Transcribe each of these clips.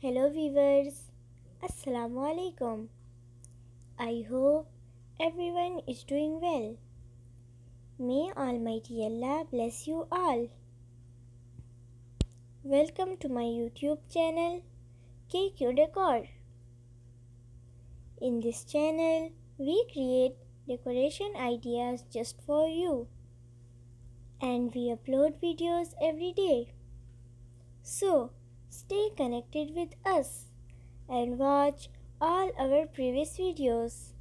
Hello viewers, Assalamu alaikum. I hope everyone is doing well. May Almighty Allah bless you all. Welcome to my YouTube channel KQ Decor. In this channel, we create decoration ideas just for you and we upload videos every day. So, stay connected with us and watch all our previous videos.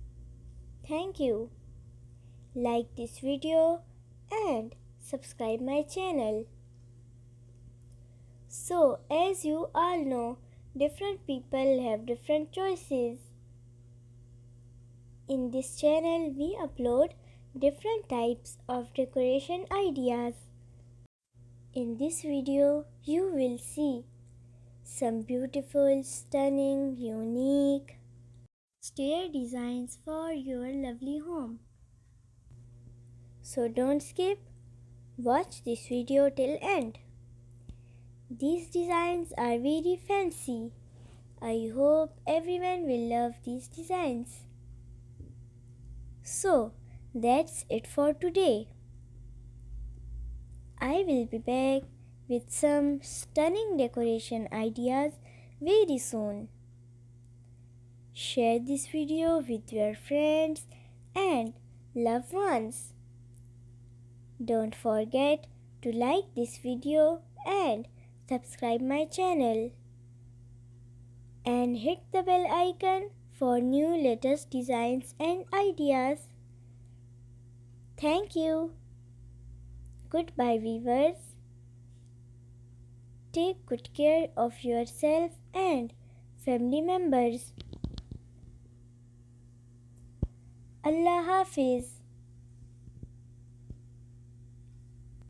Thank you. Like this video and subscribe my channel. So, as you all know, different people have different choices. In this channel, we upload different types of decoration ideas. In this video, you will see some beautiful, stunning, unique stair designs for your lovely home. So don't skip, watch this video till end. These designs are very fancy. I hope everyone will love these designs. So that's it for today. I will be back with some stunning decoration ideas very soon. Share this video with your friends and loved ones. Don't forget to like this video and subscribe my channel. And hit the bell icon for new latest designs and ideas. Thank you. Goodbye viewers. Take good care of yourself and family members. Allah Hafiz.